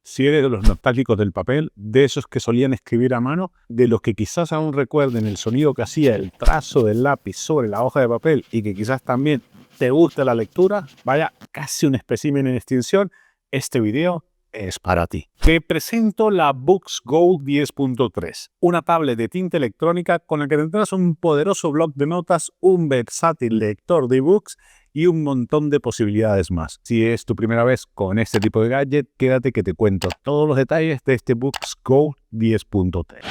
Si eres de los nostálgicos del papel, de esos que solían escribir a mano, de los que quizás aún recuerden el sonido que hacía el trazo del lápiz sobre la hoja de papel y que quizás también te guste la lectura, vaya, casi un espécimen en extinción, este video es para ti. Te presento la Boox Go 10.3, una tablet de tinta electrónica con la que tendrás un poderoso bloc de notas, un versátil lector de ebooks y un montón de posibilidades más. Si es tu primera vez con este tipo de gadget, quédate que te cuento todos los detalles de este Boox Go 10.3.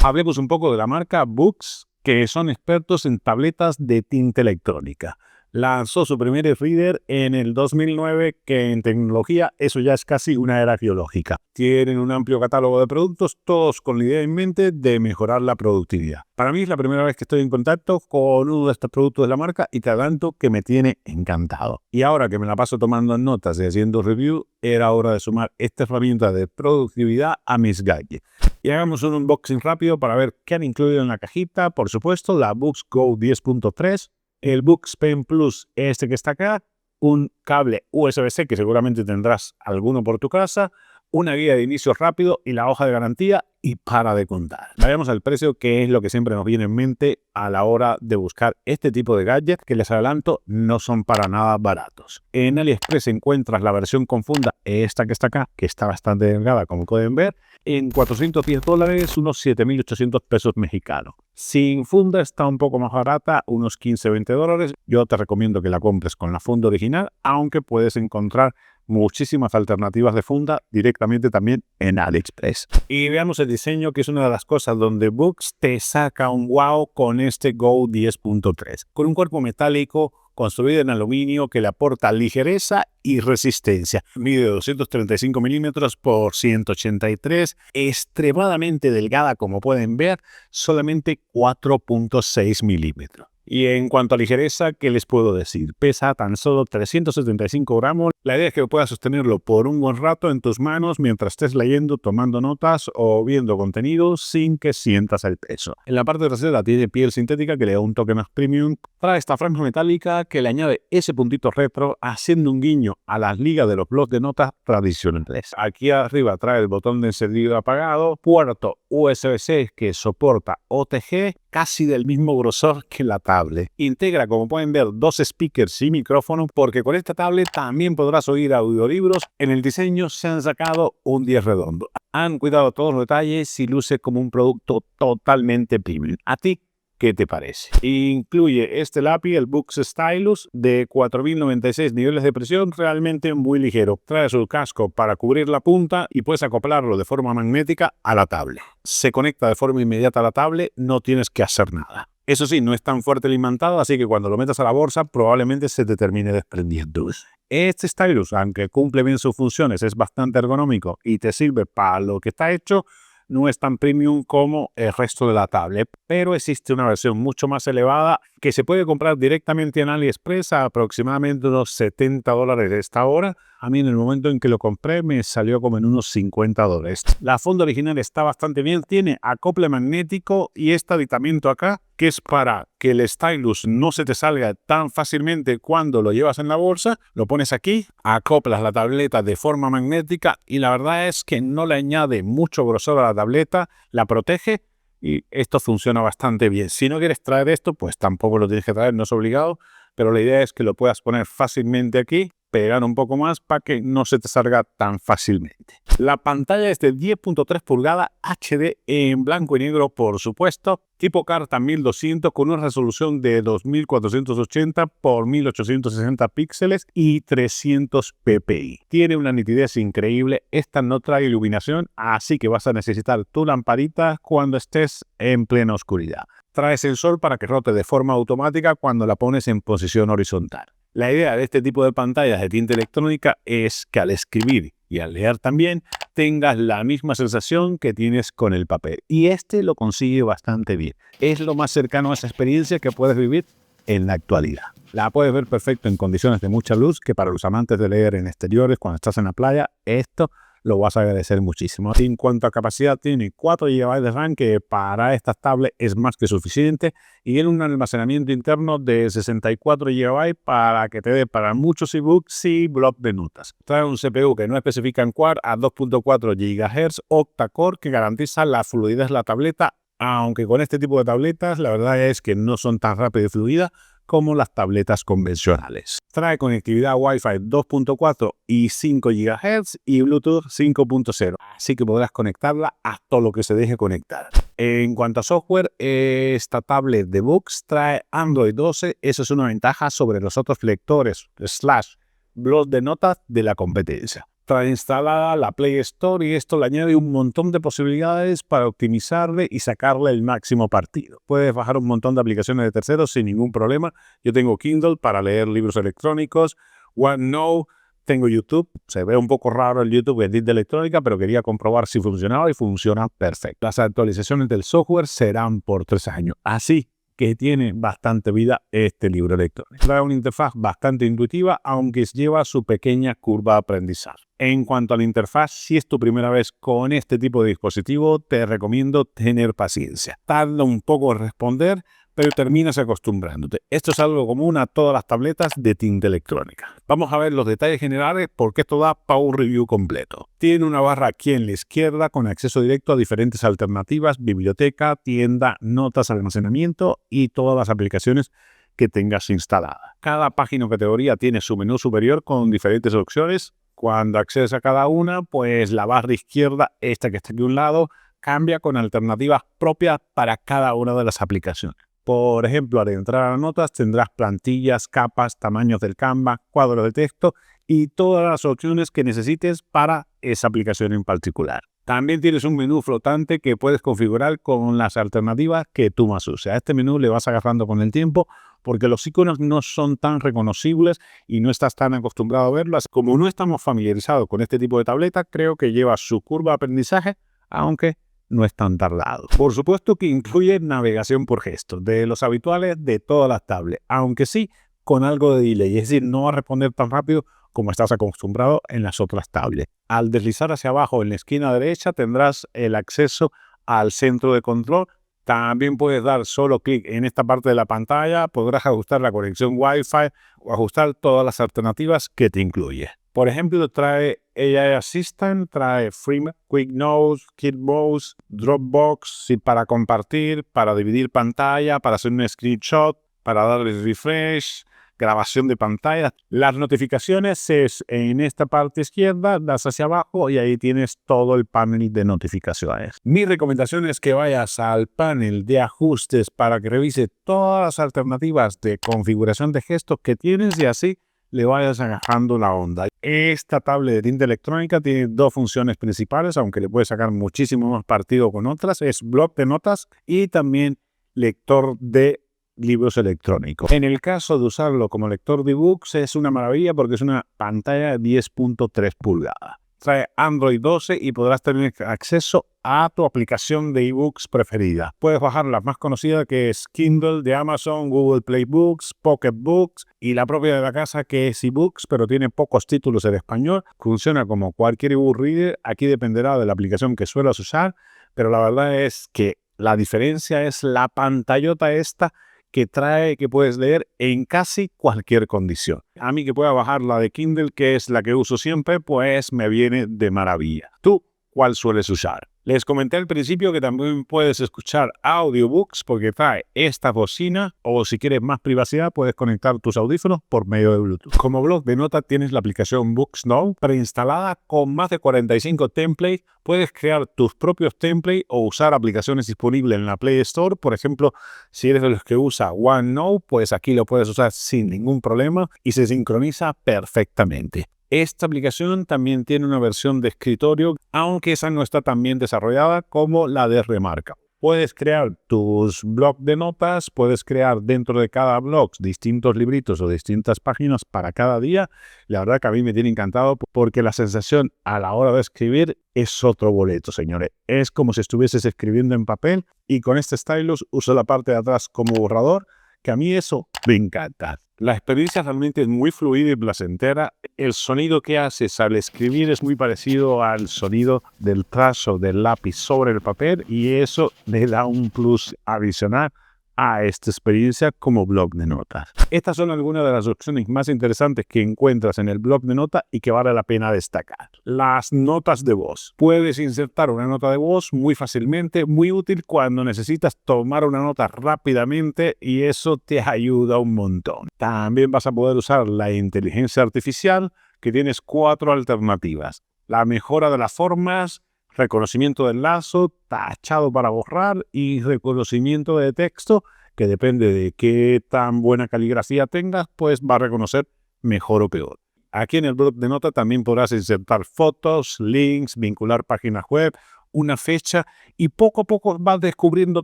Hablemos un poco de la marca Boox, que son expertos en tabletas de tinta electrónica. Lanzó su primer e-reader en el 2009, que en tecnología eso ya es casi una era biológica. Tienen un amplio catálogo de productos, todos con la idea en mente de mejorar la productividad. Para mí es la primera vez que estoy en contacto con uno de estos productos de la marca y te adelanto que me tiene encantado. Y ahora que me la paso tomando notas y haciendo review, era hora de sumar esta herramienta de productividad a mis gadgets. Y hagamos un unboxing rápido para ver qué han incluido en la cajita. Por supuesto, la Boox Go 10.3. El Boox Pen Plus, este que está acá, un cable USB-C que seguramente tendrás alguno por tu casa, una guía de inicio rápido y la hoja de garantía y para de contar. Vayamos al precio, que es lo que siempre nos viene en mente a la hora de buscar este tipo de gadgets, que les adelanto no son para nada baratos. En AliExpress encuentras la versión con funda, esta que está acá, que está bastante delgada como pueden ver, en $410, unos 7.800 pesos mexicanos. Sin funda está un poco más barata, unos $15-20. Yo te recomiendo que la compres con la funda original, aunque puedes encontrar muchísimas alternativas de funda directamente también en AliExpress. Y veamos el diseño, que es una de las cosas donde Boox te saca un wow con este Go 10.3. Con un cuerpo metálico construido en aluminio que le aporta ligereza y resistencia. Mide 235 milímetros por 183, extremadamente delgada como pueden ver, solamente 4.6 milímetros. Y en cuanto a ligereza, ¿qué les puedo decir? Pesa tan solo 375 gramos. La idea es que puedas sostenerlo por un buen rato en tus manos mientras estés leyendo, tomando notas o viendo contenido sin que sientas el peso. En la parte trasera tiene piel sintética que le da un toque más premium. Trae esta franja metálica que le añade ese puntito retro, haciendo un guiño a las ligas de los blocs de notas tradicionales. Aquí arriba trae el botón de encendido apagado, puerto USB-C que soporta OTG, casi del mismo grosor que la tablet. Integra, como pueden ver, dos speakers y micrófono, porque con esta tablet también podrás oír audiolibros. En el diseño se han sacado un 10 redondo. Han cuidado todos los detalles y luce como un producto totalmente premium. ¿A ti qué te parece? Incluye este lápiz, el Boox Stylus, de 4.096 niveles de presión, realmente muy ligero. Trae su casco para cubrir la punta y puedes acoplarlo de forma magnética a la tablet. Se conecta de forma inmediata a la tablet, no tienes que hacer nada. Eso sí, no es tan fuerte el imantado, así que cuando lo metas a la bolsa probablemente se te termine desprendiendo. Este stylus, aunque cumple bien sus funciones, es bastante ergonómico y te sirve para lo que está hecho, no es tan premium como el resto de la tablet, pero existe una versión mucho más elevada que se puede comprar directamente en AliExpress a aproximadamente unos $70 de esta hora. A mí en el momento en que lo compré me salió como en unos $50. La funda original está bastante bien, tiene acople magnético y este aditamento acá, que es para que el stylus no se te salga tan fácilmente cuando lo llevas en la bolsa. Lo pones aquí, acoplas la tableta de forma magnética y la verdad es que no le añade mucho grosor a la tableta, la protege y esto funciona bastante bien. Si no quieres traer esto, pues tampoco lo tienes que traer, no es obligado, pero la idea es que lo puedas poner fácilmente aquí, pegar un poco más para que no se te salga tan fácilmente. La pantalla es de 10.3 pulgadas HD en blanco y negro, por supuesto, tipo Carta 1200 con una resolución de 2480 por 1860 píxeles y 300 ppi. Tiene una nitidez increíble, esta no trae iluminación, así que vas a necesitar tu lamparita cuando estés en plena oscuridad. Trae sensor para que rote de forma automática cuando la pones en posición horizontal. La idea de este tipo de pantallas de tinta electrónica es que al escribir y al leer también tengas la misma sensación que tienes con el papel. Y este lo consigue bastante bien. Es lo más cercano a esa experiencia que puedes vivir en la actualidad. La puedes ver perfecto en condiciones de mucha luz, que para los amantes de leer en exteriores, cuando estás en la playa, esto lo vas a agradecer muchísimo. En cuanto a capacidad, tiene 4 GB de RAM, que para estas tablets es más que suficiente, y tiene un almacenamiento interno de 64 GB para que te dé para muchos ebooks y blog de notas. Trae un CPU que no especifica en Quad a 2.4 GHz octa-core, que garantiza la fluidez de la tableta, aunque con este tipo de tabletas la verdad es que no son tan rápidas y fluidas como las tabletas convencionales. Trae conectividad Wi-Fi 2.4 y 5 GHz y Bluetooth 5.0, así que podrás conectarla a todo lo que se deje conectar. En cuanto a software, esta tablet de books trae Android 12, eso es una ventaja sobre los otros lectores / blog de notas de la competencia. Trae instalada la Play Store y esto le añade un montón de posibilidades para optimizarle y sacarle el máximo partido. Puedes bajar un montón de aplicaciones de terceros sin ningún problema. Yo tengo Kindle para leer libros electrónicos, OneNote, tengo YouTube. Se ve un poco raro el YouTube de tinta electrónica, pero quería comprobar si funcionaba y funciona perfecto. Las actualizaciones del software serán por 3 años. Así que tiene bastante vida este libro electrónico. Trae una interfaz bastante intuitiva, aunque lleva su pequeña curva de aprendizaje. En cuanto a la interfaz, si es tu primera vez con este tipo de dispositivo, te recomiendo tener paciencia. Tarda un poco en responder, pero terminas acostumbrándote. Esto es algo común a todas las tabletas de tinta electrónica. Vamos a ver los detalles generales porque esto da para un review completo. Tiene una barra aquí en la izquierda con acceso directo a diferentes alternativas, biblioteca, tienda, notas, almacenamiento y todas las aplicaciones que tengas instaladas. Cada página o categoría tiene su menú superior con diferentes opciones. Cuando accedes a cada una, pues la barra izquierda, esta que está aquí a un lado, cambia con alternativas propias para cada una de las aplicaciones. Por ejemplo, al entrar a notas tendrás plantillas, capas, tamaños del Canva, cuadros de texto y todas las opciones que necesites para esa aplicación en particular. También tienes un menú flotante que puedes configurar con las alternativas que tú más uses. A este menú le vas agarrando con el tiempo porque los iconos no son tan reconocibles y no estás tan acostumbrado a verlas. Como no estamos familiarizados con este tipo de tableta, creo que lleva su curva de aprendizaje, aunque no es tan tardado. Por supuesto que incluye navegación por gestos, de los habituales de todas las tablets, aunque sí con algo de delay, es decir, no va a responder tan rápido como estás acostumbrado en las otras tablets. Al deslizar hacia abajo en la esquina derecha tendrás el acceso al centro de control. También puedes dar solo clic en esta parte de la pantalla, podrás ajustar la conexión Wi-Fi o ajustar todas las alternativas que te incluye. Por ejemplo, trae AI Assistant, trae Frame, Quick Notes, Kitbox, Dropbox, para compartir, para dividir pantalla, para hacer un screenshot, para darle refresh, grabación de pantalla. Las notificaciones es en esta parte izquierda, das hacia abajo y ahí tienes todo el panel de notificaciones. Mi recomendación es que vayas al panel de ajustes para que revise todas las alternativas de configuración de gestos que tienes y así le vayas agarrando la onda. Esta tablet de tinta electrónica tiene 2 funciones principales, aunque le puedes sacar muchísimo más partido con otras. Es bloc de notas y también lector de libros electrónicos. En el caso de usarlo como lector de ebooks es una maravilla porque es una pantalla de 10.3 pulgadas. Trae Android 12 y podrás tener acceso a tu aplicación de ebooks preferida. Puedes bajar la más conocida, que es Kindle de Amazon, Google Play Books, Pocket Books y la propia de la casa, que es eBooks, pero tiene pocos títulos en español. Funciona como cualquier ebook reader. Aquí dependerá de la aplicación que suelas usar, pero la verdad es que la diferencia es la pantallota esta que trae, que puedes leer en casi cualquier condición. A mí, que pueda bajar la de Kindle, que es la que uso siempre, pues me viene de maravilla. ¿Tú cuál sueles usar? Les comenté al principio que también puedes escuchar audiobooks porque trae esta bocina, o si quieres más privacidad puedes conectar tus audífonos por medio de Bluetooth. Como blog de notas tienes la aplicación Books Now preinstalada con más de 45 templates. Puedes crear tus propios templates o usar aplicaciones disponibles en la Play Store. Por ejemplo, si eres de los que usa OneNote, pues aquí lo puedes usar sin ningún problema y se sincroniza perfectamente. Esta aplicación también tiene una versión de escritorio, aunque esa no está tan bien desarrollada como la de Remarkable. Puedes crear tus blogs de notas, puedes crear dentro de cada blog distintos libritos o distintas páginas para cada día. La verdad que a mí me tiene encantado porque la sensación a la hora de escribir es otro boleto, señores. Es como si estuvieses escribiendo en papel y con este stylus uso la parte de atrás como borrador, que a mí eso me encanta. La experiencia realmente es muy fluida y placentera. El sonido que haces al escribir es muy parecido al sonido del trazo del lápiz sobre el papel y eso le da un plus adicional a esta experiencia como blog de notas. Estas son algunas de las opciones más interesantes que encuentras en el blog de notas y que vale la pena destacar. Las notas de voz. Puedes insertar una nota de voz muy fácilmente, muy útil cuando necesitas tomar una nota rápidamente y eso te ayuda un montón. También vas a poder usar la inteligencia artificial, que tienes 4 alternativas. La mejora de las formas, reconocimiento del lazo, tachado para borrar y reconocimiento de texto, que depende de qué tan buena caligrafía tengas, pues va a reconocer mejor o peor. Aquí en el blog de notas también podrás insertar fotos, links, vincular páginas web, una fecha y poco a poco vas descubriendo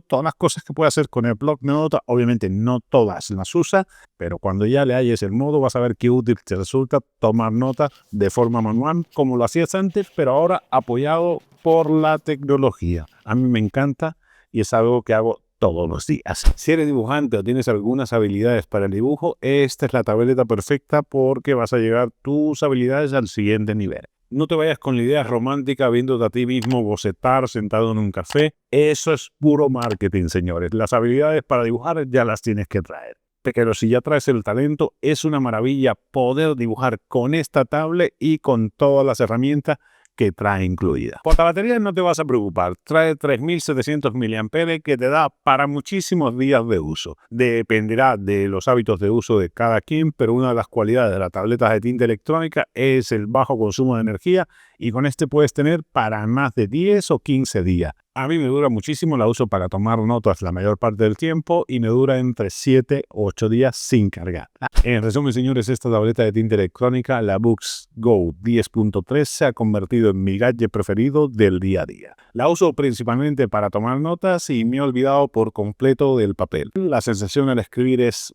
todas las cosas que puedes hacer con el blog de notas. Obviamente no todas las usas, pero cuando ya le halles el modo vas a ver qué útil te resulta tomar notas de forma manual como lo hacías antes, pero ahora apoyado por la tecnología. A mí me encanta y es algo que hago todos los días. Si eres dibujante o tienes algunas habilidades para el dibujo, esta es la tableta perfecta porque vas a llevar tus habilidades al siguiente nivel. No te vayas con la idea romántica viéndote a ti mismo bocetar sentado en un café. Eso es puro marketing, señores. Las habilidades para dibujar ya las tienes que traer. Pero si ya traes el talento, es una maravilla poder dibujar con esta tablet y con todas las herramientas que trae incluida. Por la batería no te vas a preocupar, trae 3700 mAh que te da para muchísimos días de uso. Dependerá de los hábitos de uso de cada quien, pero una de las cualidades de las tabletas de tinta electrónica es el bajo consumo de energía y con este puedes tener para más de 10 o 15 días. A mí me dura muchísimo, la uso para tomar notas la mayor parte del tiempo y me dura entre 7 o 8 días sin cargar. En resumen, señores, esta tableta de tinta electrónica, la Boox Go 10.3, se ha convertido en mi gadget preferido del día a día. La uso principalmente para tomar notas y me he olvidado por completo del papel. La sensación al escribir es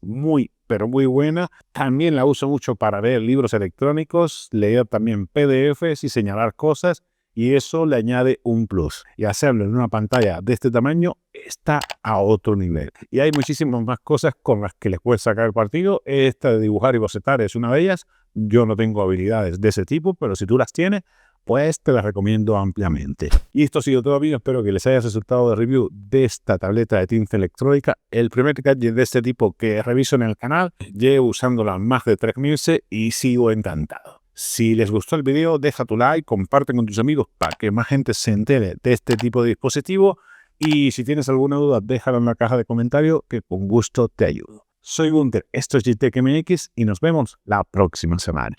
pero muy buena. También la uso mucho para leer libros electrónicos, leer también PDFs y señalar cosas. Y eso le añade un plus. Y hacerlo en una pantalla de este tamaño está a otro nivel. Y hay muchísimas más cosas con las que les puedes sacar partido. Esta de dibujar y bocetar es una de ellas. Yo no tengo habilidades de ese tipo, pero si tú las tienes, pues te las recomiendo ampliamente. Y esto ha sido todo, amigos. Espero que les haya resultado de review de esta tableta de tinta electrónica. El primer gadget de este tipo que reviso en el canal. Llevo usándola más de 3 meses y sigo encantado. Si les gustó el video, deja tu like, comparte con tus amigos para que más gente se entere de este tipo de dispositivo. Y si tienes alguna duda, déjala en la caja de comentarios que con gusto te ayudo. Soy Gunter, esto es GTEC MX y nos vemos la próxima semana.